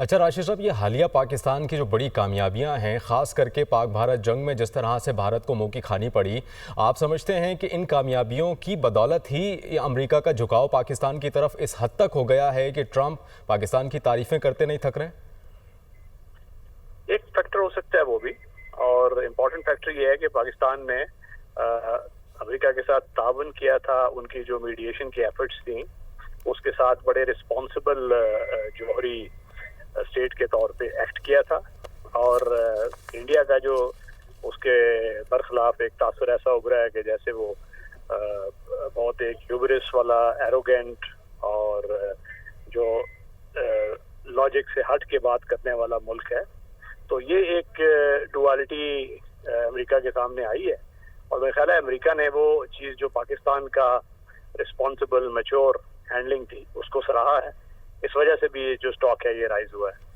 اچھا راشد صاحب، یہ حالیہ پاکستان کی جو بڑی کامیابیاں ہیں، خاص کر کے پاک بھارت جنگ میں جس طرح سے بھارت کو منہ کی کھانی پڑی، آپ سمجھتے ہیں کہ ان کامیابیوں کی بدولت ہی امریکہ کا جھکاؤ پاکستان کی طرف اس حد تک ہو گیا ہے کہ ٹرمپ پاکستان کی تعریفیں کرتے نہیں تھک رہے؟ ایک فیکٹر ہو سکتا ہے وہ بھی، اور امپورٹنٹ فیکٹر یہ ہے کہ پاکستان نے امریکہ کے ساتھ تعاون کیا تھا، ان کی جو میڈیشن کی ایفرٹس تھیں اس کے ساتھ بڑے رسپانسبل جوہری اسٹیٹ کے طور پہ ایکٹ کیا تھا، اور انڈیا کا جو اس کے برخلاف ایک تاثر ایسا ابھرا ہے کہ جیسے وہ بہت ایک ہیوبرس والا، ایروگینٹ اور جو لاجک سے ہٹ کے بات کرنے والا ملک ہے. تو یہ ایک ڈوالٹی امریکہ کے سامنے آئی ہے، اور میرا خیال ہے امریکہ نے وہ چیز جو پاکستان کا رسپانسبل میچور ہینڈلنگ تھی اس کو سراہا ہے. اس وجہ سے بھی جو سٹاک ہے یہ رائز ہوا ہے.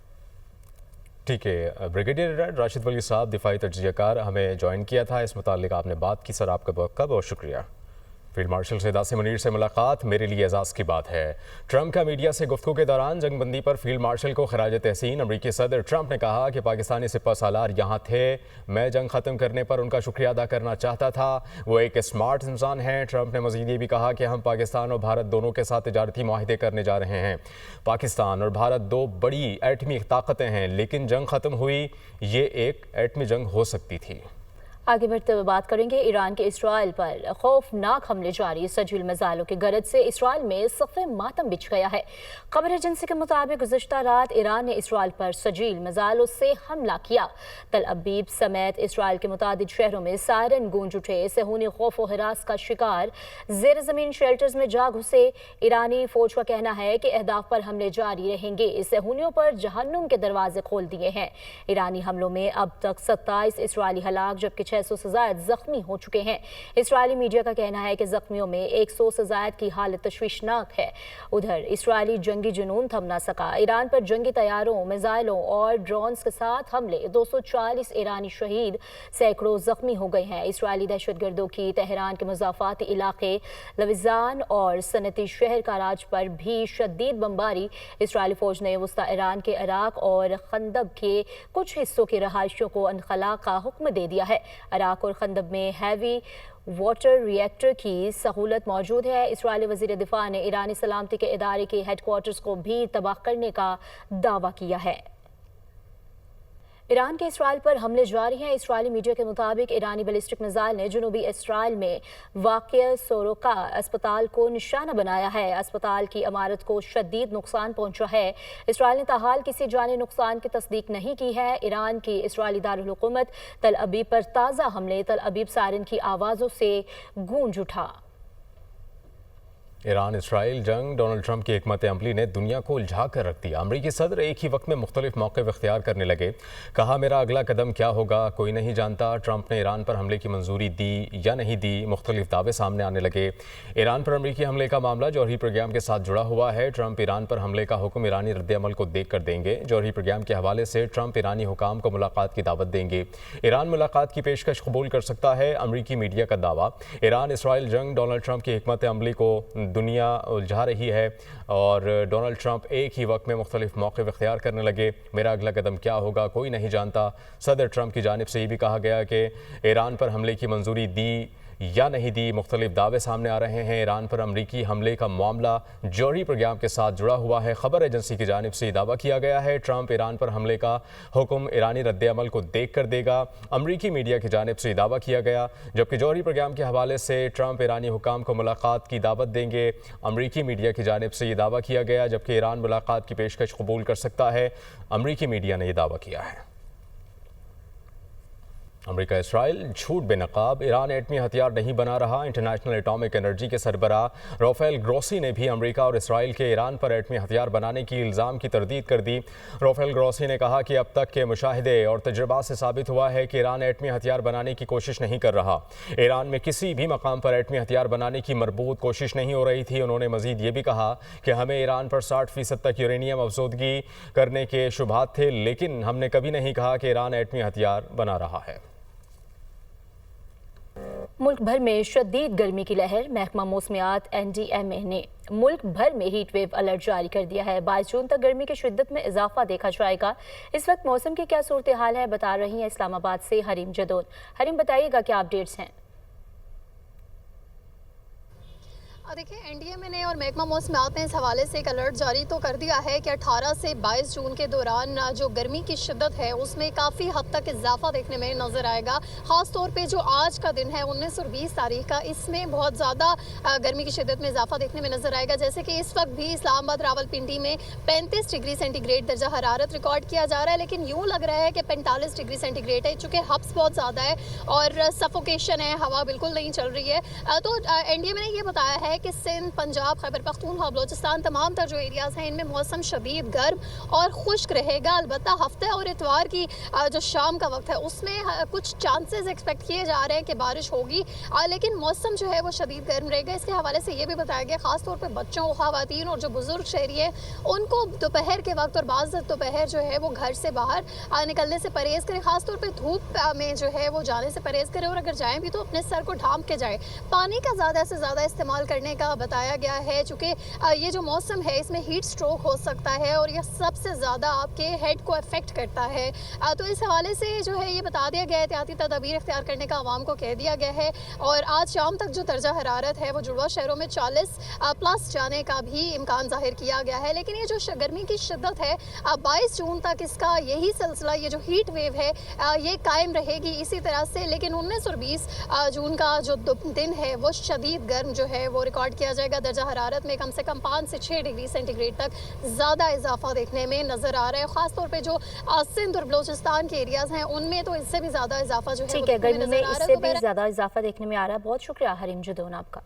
ٹھیک ہے، بریگیڈیئر راشد ولی صاحب، دفاعی تجزیہ کار، ہمیں جوائن کیا تھا، اس متعلق آپ نے بات کی. سر، آپ کا بہت شکریہ. فیلڈ مارشل سید عاصم منیر سے ملاقات میرے لیے اعزاز کی بات ہے. ٹرمپ کا میڈیا سے گفتگو کے دوران جنگ بندی پر فیلڈ مارشل کو خراج تحسین. امریکی صدر ٹرمپ نے کہا کہ پاکستانی سپہ سالار یہاں تھے، میں جنگ ختم کرنے پر ان کا شکریہ ادا کرنا چاہتا تھا، وہ ایک اسمارٹ انسان ہیں. ٹرمپ نے مزید یہ بھی کہا کہ ہم پاکستان اور بھارت دونوں کے ساتھ تجارتی معاہدے کرنے جا رہے ہیں. پاکستان اور بھارت دو بڑی ایٹمی طاقتیں ہیں، لیکن جنگ ختم ہوئی، یہ ایک ایٹمی جنگ ہو سکتی تھی. آگے بڑھتے ہوئے بات کریں گے ایران کے اسرائیل پر خوفناک حملے جاری. سجیل میزائلوں کی گرج سے اسرائیل میں سقف ماتم بچھ گیا ہے. خبر ایجنسی کے مطابق گزشتہ رات ایران نے اسرائیل پر سجیل میزائلوں سے حملہ کیا. تل ابیب سمیت اسرائیل کے متعدد شہروں میں سائرن گونج اٹھے. صہیونی خوف و ہراس کا شکار زیر زمین شیلٹرز میں جا گھسے. ایرانی فوج کا کہنا ہے کہ اہداف پر حملے جاری رہیں گے. صہیونیوں پر جہنم کے دروازے کھول دیے ہیں. ایرانی حملوں میں اب تک 27 اسرائیلی ہلاک جبکہ 600 سے زائد زخمی ہو چکے ہیں. اسرائیلی میڈیا کا کہنا ہے کہ زخمیوں میں 100 سے زائد کی حالت تشویشناک ہے. ادھر اسرائیلی جنگی جنون تھم نہ سکا. ایران پر جنگی طیاروں، میزائلوں اور ڈرونز کے ساتھ حملے، 240 ایرانی شہید، سینکڑوں زخمی ہو گئے ہیں. اسرائیلی دہشت گردوں کی تہران کے مضافاتی علاقے لویزان اور صنعتی شہر کراچ پر بھی شدید بمباری. اسرائیلی فوج نے وسطی ایران کے عراق اور خندق کے کچھ حصوں کی رہائشیوں کو انخلا کا حکم دے دیا ہے. عراق اور خندق میں ہیوی واٹر ری ایکٹر کی سہولت موجود ہے. اسرائیلی وزیر دفاع نے ایرانی سلامتی کے ادارے کے ہیڈ کوارٹرز کو بھی تباہ کرنے کا دعویٰ کیا ہے. ایران کے اسرائیل پر حملے جاری ہیں. اسرائیلی میڈیا کے مطابق ایرانی بیلسٹک میزائل نے جنوبی اسرائیل میں واقع سوروکا اسپتال کو نشانہ بنایا ہے. اسپتال کی عمارت کو شدید نقصان پہنچا ہے. اسرائیل نے تاحال کسی جانی نقصان کی تصدیق نہیں کی ہے. ایران کی اسرائیلی دارالحکومت تل ابیب پر تازہ حملے تل ابیب سائرن کی آوازوں سے گونج اٹھا. ایران اسرائیل جنگ، ڈونلڈ ٹرمپ کی حکمت عملی نے دنیا کو الجھا کر رکھ دیا. امریکی صدر ایک ہی وقت میں مختلف موقف اختیار کرنے لگے. کہا میرا اگلا قدم کیا ہوگا کوئی نہیں جانتا. ٹرمپ نے ایران پر حملے کی منظوری دی یا نہیں دی، مختلف دعوے سامنے آنے لگے. ایران پر امریکی حملے کا معاملہ جوہری پروگرام کے ساتھ جڑا ہوا ہے. ٹرمپ ایران پر حملے کا حکم ایرانی رد عمل کو دیکھ کر دیں گے. جوہری پروگرام کے حوالے سے ٹرمپ ایرانی حکام کو ملاقات کی دعوت دیں گے. ایران ملاقات کی پیشکش قبول کر سکتا ہے، امریکی میڈیا کا دعویٰ. ایران اسرائیل جنگ، ڈونلڈ ٹرمپ کی حکمت عملی کو دنیا الجھا رہی ہے اور ڈونلڈ ٹرمپ ایک ہی وقت میں مختلف موقف اختیار کرنے لگے. میرا اگلا قدم کیا ہوگا کوئی نہیں جانتا. صدر ٹرمپ کی جانب سے یہ بھی کہا گیا کہ ایران پر حملے کی منظوری دی یا نہیں دی، مختلف دعوے سامنے آ رہے ہیں. ایران پر امریکی حملے کا معاملہ جوہری پروگرام کے ساتھ جڑا ہوا ہے. خبر ایجنسی کی جانب سے دعویٰ کیا گیا ہے ٹرمپ ایران پر حملے کا حکم ایرانی رد عمل کو دیکھ کر دے گا. امریکی میڈیا کی جانب سے دعویٰ کیا گیا، جبکہ جوہری پروگرام کے حوالے سے ٹرمپ ایرانی حکام کو ملاقات کی دعوت دیں گے. امریکی میڈیا کی جانب سے یہ دعویٰ کیا گیا، جبکہ ایران ملاقات کی پیشکش قبول کر سکتا ہے، امریکی میڈیا نے یہ دعویٰ کیا ہے. امریکہ اسرائیل جھوٹ بے نقاب، ایران ایٹمی ہتھیار نہیں بنا رہا. انٹرنیشنل ایٹامک انرجی کے سربراہ رافیل گروسی نے بھی امریکہ اور اسرائیل کے ایران پر ایٹمی ہتھیار بنانے کی الزام کی تردید کر دی. رافیل گروسی نے کہا کہ اب تک کے مشاہدے اور تجربات سے ثابت ہوا ہے کہ ایران ایٹمی ہتھیار بنانے کی کوشش نہیں کر رہا. ایران میں کسی بھی مقام پر ایٹمی ہتھیار بنانے کی مربوط کوشش نہیں ہو رہی تھی. انہوں نے مزید یہ بھی کہا کہ ہمیں ایران پر 60% تک یورینیم افزودگی کرنے کے شبہات تھے، لیکن ہم نے کبھی نہیں کہا کہ ایران ایٹمی ہتھیار بنا رہا ہے. ملک بھر میں شدید گرمی کی لہر، محکمہ موسمیات NDMA نے ملک بھر میں ہیٹ ویو الرٹ جاری کر دیا ہے۔ 22 جون تک گرمی کی شدت میں اضافہ دیکھا جائے گا۔ اس وقت موسم کی کیا صورتحال ہے، بتا رہی ہیں اسلام آباد سے حریم جدون۔ حریم، بتائیے گا کیا اپڈیٹس ہیں؟ دیکھیں NDMA نے اور محکمہ موسمیات نے اس حوالے سے ایک الرٹ جاری تو کر دیا ہے کہ 18 سے 22 جون کے دوران جو گرمی کی شدت ہے اس میں کافی حد تک اضافہ دیکھنے میں نظر آئے گا۔ خاص طور پہ جو آج کا دن ہے 19 اور 20 تاریخ کا، اس میں بہت زیادہ گرمی کی شدت میں اضافہ دیکھنے میں نظر آئے گا۔ جیسے کہ اس وقت بھی اسلام آباد راولپنڈی میں 35 ڈگری سینٹی گریڈ درجہ حرارت ریکارڈ کیا جا رہا ہے، لیکن یوں لگ رہا ہے کہ 45 ڈگری سینٹی گریڈ ہے، چونکہ ہبس بہت زیادہ ہے اور سفوکیشن ہے، ہوا بالکل نہیں چل رہی ہے۔ تو NDMA نے یہ بتایا ہے کہ سندھ، پنجاب، خیبر پختونخوا، بلوچستان، تمام تر جو ایریاز ہیں ان میں موسم شدید گرم اور خشک رہے گا۔ البتہ ہفتے اور اتوار کی جو شام کا وقت ہے اس میں کچھ چانسز ایکسپیکٹ کیے جا رہے ہیں کہ بارش ہوگی، لیکن موسم جو ہے وہ شدید گرم رہے گا۔ اس کے حوالے سے یہ بھی بتایا گیا خاص طور پہ بچوں، خواتین اور جو بزرگ شہری ہیں ان کو دوپہر کے وقت اور بعض دوپہر جو ہے وہ گھر سے باہر نکلنے سے پرہیز کریں، خاص طور پہ دھوپ میں جو ہے وہ جانے سے پرہیز کریں، اور اگر جائیں بھی تو اپنے سر کو ڈھانپ کے جائیں۔ پانی کا زیادہ سے زیادہ استعمال کرنے کا بتایا گیا ہے، چونکہ یہ جو موسم ہے اس میں ہیٹ سٹروک ہو سکتا ہے اور یہ سب سے زیادہ آپ کے ہیڈ کو افیکٹ کرتا ہے۔ تو اس حوالے سے جو ہے یہ بتا دیا گیا ہے، احتیاطی تدابیر اختیار کرنے کا عوام کو کہہ دیا گیا ہے، اور آج شام تک جو درجہ حرارت ہے وہ جڑواں شہروں میں 40 پلس جانے کا بھی امکان ظاہر کیا گیا ہے۔ لیکن یہ جو گرمی کی شدت ہے 22 جون تک اس کا یہی سلسلہ، یہ جو ہیٹ ویو ہے یہ قائم رہے گی اسی طرح سے، لیکن 19 اور 20 جون کا جو دن ہے وہ شدید گرم جو ہے وہ ریکارڈ کیا جائے گا۔ درجہ حرارت میں کم سے کم 5 سے 6 ڈگری سینٹی گریڈ تک زیادہ اضافہ دیکھنے میں نظر آ رہا ہے، خاص طور پہ جو سندھ اور بلوچستان کے ایریاز ہیں ان میں تو اس سے بھی زیادہ اضافہ جو ہے ٹھیک ہے، گرمی میں اس سے بھی زیادہ اضافہ دیکھنے میں آ رہا ہے۔ بہت شکریہ حریم جدون آپ کا۔